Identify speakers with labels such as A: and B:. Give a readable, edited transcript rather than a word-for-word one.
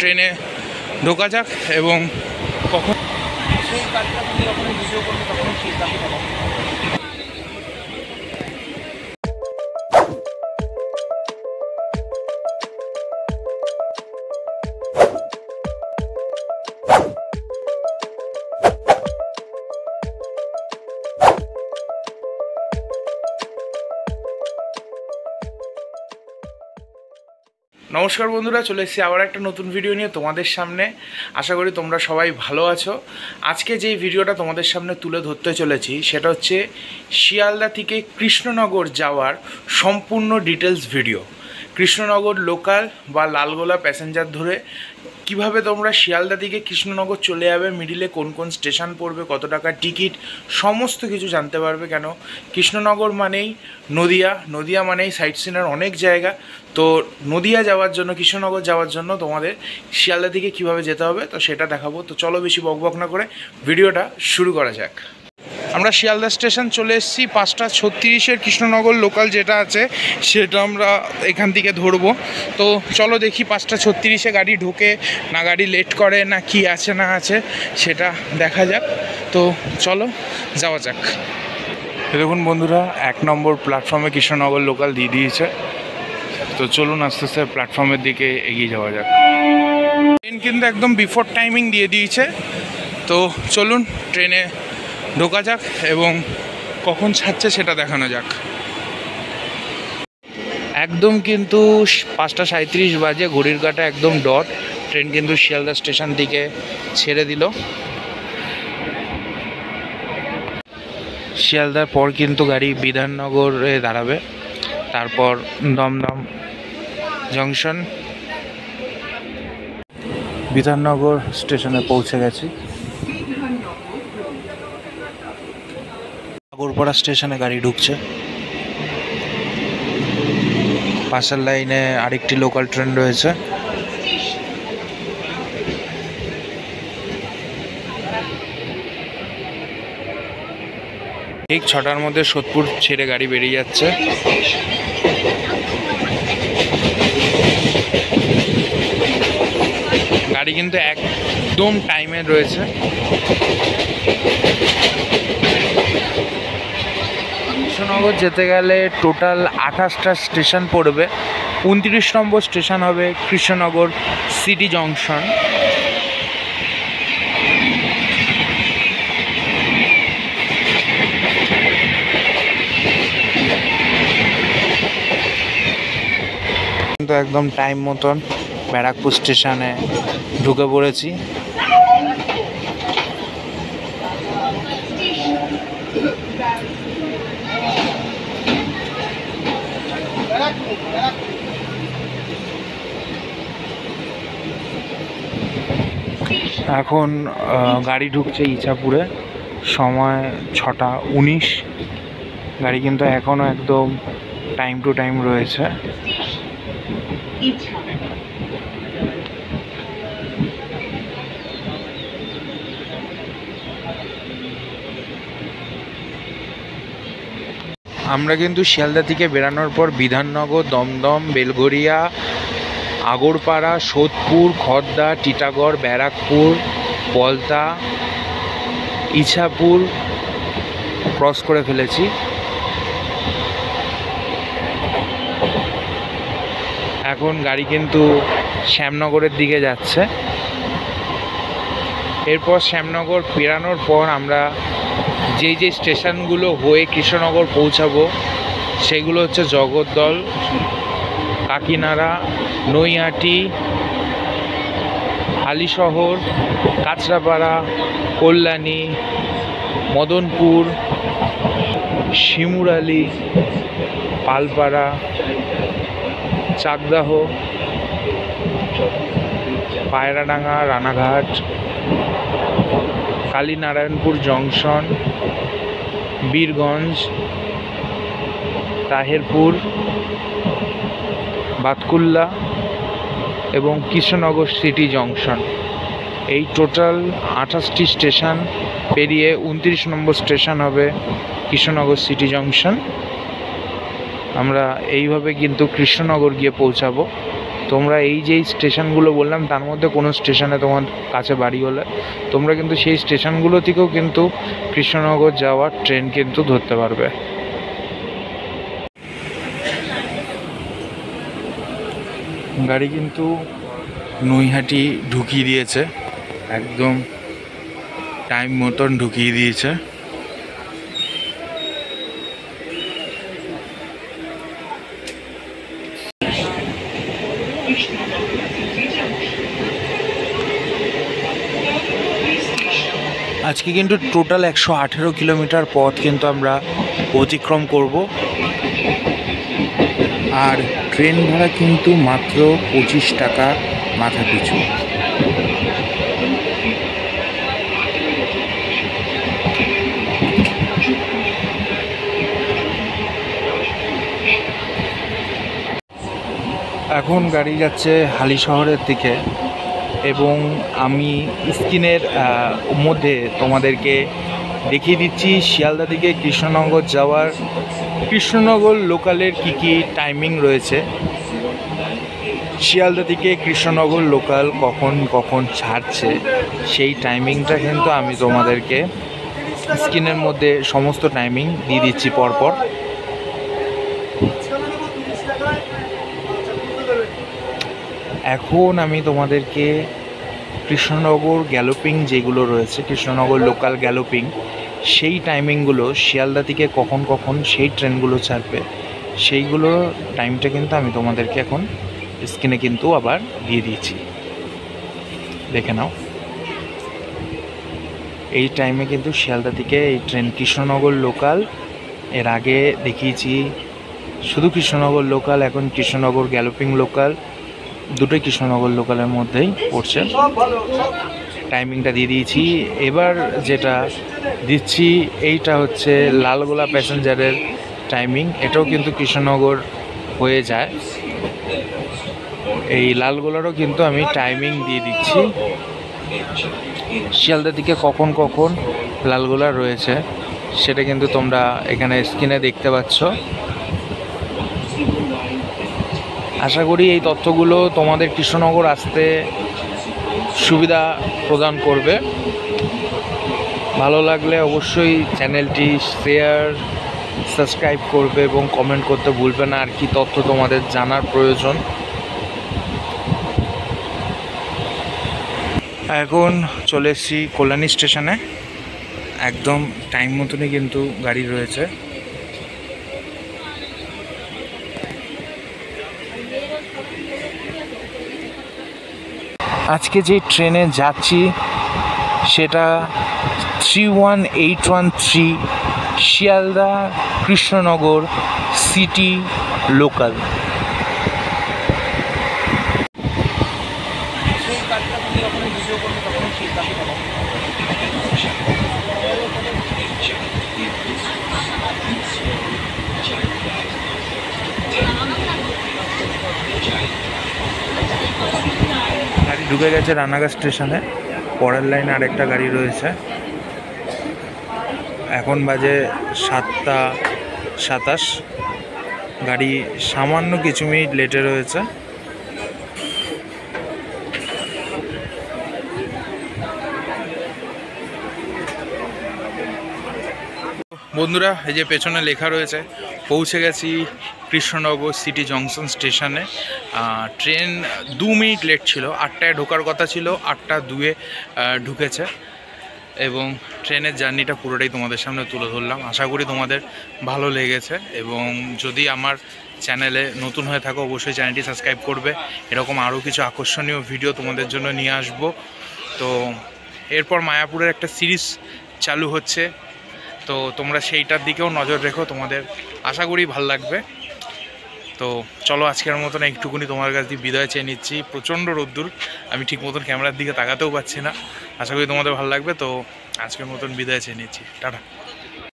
A: ট্রেনে ঢোকা যাক এবং কখন সেই কাজটা যখন ভিডিও করবো তখন ঠিক থাকে। নমস্কার বন্ধুরা, চলে এসেছি আবার একটা নতুন ভিডিও নিয়ে তোমাদের সামনে। আশা করি তোমরা সবাই ভালো আছো। আজকে যেই ভিডিওটা তোমাদের সামনে তুলে ধরতে চলেছি সেটা হচ্ছে শিয়ালদা থেকে কৃষ্ণনগর যাওয়ার সম্পূর্ণ ডিটেলস ভিডিও। কৃষ্ণনগর লোকাল বা লালগোলা প্যাসেঞ্জার ধরে কিভাবে তোমরা শিয়ালদা থেকে কৃষ্ণনগর চলে যাবে, মিডিলে কোন কোন স্টেশন পড়বে, কত টাকা টিকিট, সমস্ত কিছু জানতে পারবে। কেন কৃষ্ণনগর মানেই নদিয়া, নদিয়া মানেই সাইট সিনের অনেক জায়গা। তো নদিয়া যাওয়ার জন্য, কৃষ্ণনগর যাওয়ার জন্য তোমাদের শিয়ালদা থেকে কীভাবে যেতে হবে তো সেটা দেখাবো। তো চলো বেশি বকবক না করে ভিডিওটা শুরু করা যাক। আমরা শিয়ালদা স্টেশন চলে এসেছি। 5:36 কৃষ্ণনগর লোকাল যেটা আছে সেটা আমরা এখান থেকে ধরবো। তো চলো দেখি 5:36 গাড়ি ঢোকে না, গাড়ি লেট করে না, কি আছে না আছে সেটা দেখা যাক। তো চলো যাওয়া যাক। দেখুন বন্ধুরা, 1 নম্বর প্ল্যাটফর্মে কৃষ্ণনগর লোকাল দিয়ে দিয়েছে। তো চলুন আস্তে আস্তে প্ল্যাটফর্মের দিকে এগিয়ে যাওয়া যাক। ট্রেন কিন্তু একদম বিফোর টাইমিং দিয়ে দিয়েছে। তো চলুন ট্রেনে ঢোকা যাক এবং কখন ছাড়ছে সেটা দেখানো যাক। একদম কিন্তু 5:37 বাজে, ঘড়ির কাঁটা একদম ডট। ট্রেন কিন্তু শিয়ালদা স্টেশন থেকে ছেড়ে দিল। শিয়ালদার পর কিন্তু গাড়ি বিধাননগরে দাঁড়াবে, তারপর দমদম জংশন। বিধাননগর স্টেশনে পৌঁছে গেছি। আগরপাড়া স্টেশনে গাড়ি ঢুকছে। পাশের লাইনে আরেকটি লোকাল ট্রেন রয়েছে। ঠিক 6টার মধ্যে সোদপুর ছেড়ে গাড়ি বেরিয়ে যাচ্ছে। গাড়ি কিন্তু একদম টাইমে রয়েছে। কৃষ্ণনগর যেতে গেলে টোটাল 28টা স্টেশন পড়বে। 29 নম্বর স্টেশন হবে কৃষ্ণনগর সিটি জংশন। কিন্তু একদম টাইম মতন ব্যারাকপুর স্টেশনে ঢুকে পড়েছি। এখন গাড়ি ঢুকছে ইছাপুরে। সময় 6:19। গাড়ি কিন্তু এখনও একদম টাইম টু টাইম রয়েছে। আমরা কিন্তু শিয়ালদা থেকে বেরানোর পর বিধাননগর, দমদম, বেলঘরিয়া, আগরপাড়া, সোদপুর, খড়দা, টিটাগড়, ব্যারাকপুর, পলতা, ইছাপুর ক্রস করে ফেলেছি। এখন গাড়ি কিন্তু শ্যামনগরের দিকে যাচ্ছে। এরপর শ্যামনগর পেরানোর পর আমরা যেই যে স্টেশনগুলো হয়ে কৃষ্ণনগর পৌঁছাবো সেগুলো হচ্ছে জগদ্দল, কাকিনাড়া, নৈহাটি, হালিশহর, কাঁচরাপাড়া, কল্যাণী, মদনপুর, শিমুরালি, পালপাড়া, চাকদাহ, পায়রাডাঙ্গা, রানাঘাট, কালীনারায়ণপুর জংশন, বীরগঞ্জ, তাহেরপুর, বাতকুল্লা এবং কৃষ্ণনগর সিটি জংশন। এই টোটাল 28টি স্টেশন পেরিয়ে 29 নম্বর স্টেশন হবে কৃষ্ণনগর সিটি জংশন। আমরা এইভাবে কিন্তু কৃষ্ণনগর গিয়ে পৌঁছাবো। তোমরা এই যে স্টেশনগুলো বললাম তার মধ্যে কোনো স্টেশনে তোমার কাছে বাড়ি হলে তোমরা কিন্তু সেই স্টেশনগুলো থেকেও কিন্তু কৃষ্ণনগর যাওয়ার ট্রেন কিন্তু ধরতে পারবে। গাড়ি কিন্তু নৈহাটি ঢুকিয়ে দিয়েছে, একদম টাইম মতন ঢুকিয়ে দিয়েছে। আজকে কিন্তু টোটাল 118 কিলোমিটার পথ কিন্তু আমরা অতিক্রম করব, আর ট্রেন ভাড়া কিন্তু মাত্র 25 টাকা মাথা পিছু। এখন গাড়ি যাচ্ছে হালিশহরের দিকে, এবং আমি স্ক্রিনের মধ্যে তোমাদেরকে দেখিয়ে দিচ্ছি শিয়ালদা থেকে কৃষ্ণনগর যাওয়ার কৃষ্ণনগর লোকালের কি টাইমিং রয়েছে। শিয়ালদা থেকে কৃষ্ণনগর লোকাল কখন কখন ছাড়ছে সেই টাইমিংটা কিন্তু আমি তোমাদেরকে স্ক্রিনের মধ্যে সমস্ত টাইমিং দিয়ে দিচ্ছি পরপর। এখন আমি তোমাদেরকে কৃষ্ণনগর গ্যালোপিং যেগুলো রয়েছে, কৃষ্ণনগর লোকাল গ্যালোপিং, সেই টাইমিংগুলো শিয়ালদা থেকে কখন কখন সেই ট্রেনগুলো ছাড়বে সেইগুলো টাইমটা কিন্তু আমি তোমাদেরকে এখন স্ক্রিনে কিন্তু আবার দিয়ে দিয়েছি, দেখে নাও। এই টাইমে কিন্তু শিয়ালদা থেকে এই ট্রেন কৃষ্ণনগর লোকাল, এর আগে দেখিয়েছি শুধু কৃষ্ণনগর লোকাল, এখন কৃষ্ণনগর গ্যালোপিং লোকাল, দুটোই কৃষ্ণনগর লোকালের মধ্যেই পড়ছে। টাইমিংটা দিয়ে দিয়েছি। এবার যেটা দিচ্ছি এইটা হচ্ছে লালগোলা প্যাসেঞ্জারের টাইমিং, এটাও কিন্তু কৃষ্ণনগর হয়ে যায়। এই লালগোলারও কিন্তু আমি টাইমিং দিয়ে দিচ্ছি, শিয়ালদা থেকে কখন কখন লালগোলা রয়েছে সেটা কিন্তু তোমরা এখানে স্ক্রিনে দেখতে পাচ্ছ। আশা করি এই তথ্যগুলো তোমাদের কৃষ্ণনগর আসতে সুবিধা প্রদান করবে। ভালো লাগলে অবশ্যই চ্যানেলটি শেয়ার, সাবস্ক্রাইব করবে এবং কমেন্ট করতে ভুলবে না আর কি তথ্য তোমাদের জানার প্রয়োজন। এখন চলে এসেছি কল্যাণী স্টেশনে, একদম টাইম মতনই কিন্তু গাড়ি রয়েছে। আজকে যে ট্রেনে যাচ্ছি সেটা 31813 শিয়ালদা কৃষ্ণনগর সিটি লোকাল। গাড়ি ঢুকে গেছে রানাঘাট স্টেশনে, পরের লাইনে আরেকটা গাড়ি রয়েছে। এখন বাজে 7:27, গাড়ি সামান্য কিছু মিনিট লেটে রয়েছে। বন্ধুরা, এই যে পেছনে লেখা রয়েছে পৌঁছে গেছি কৃষ্ণনগর সিটি জংশন স্টেশনে। ট্রেন 2 মিনিট লেট ছিল, 8টায় ঢোকার কথা ছিল, 8:02-এ ঢুকেছে, এবং ট্রেনের জার্নিটা পুরোটাই তোমাদের সামনে তুলে ধরলাম। আশা করি তোমাদের ভালো লেগেছে, এবং যদি আমার চ্যানেলে নতুন হয়ে থাকো অবশ্যই চ্যানেলটি সাবস্ক্রাইব করবে। এরকম আরও কিছু আকর্ষণীয় ভিডিও তোমাদের জন্য নিয়ে আসব। তো এরপর মায়াপুরের একটা সিরিজ চালু হচ্ছে, তো তোমরা সেইটার দিকেও নজর রেখো, তোমাদের আশা করি ভাল লাগবে। তো চলো আজকের মতন একটুকুনি তোমার কাছ দিয়ে বিদায় চেয়ে নিচ্ছি। প্রচণ্ড রোদ্দুর, আমি ঠিক মতন ক্যামেরার দিকে তাকাতেও পাচ্ছি না। আশা করি তোমাদের ভালো লাগবে। তো আজকের মতন বিদায় চেয়ে নিচ্ছি, টাটা।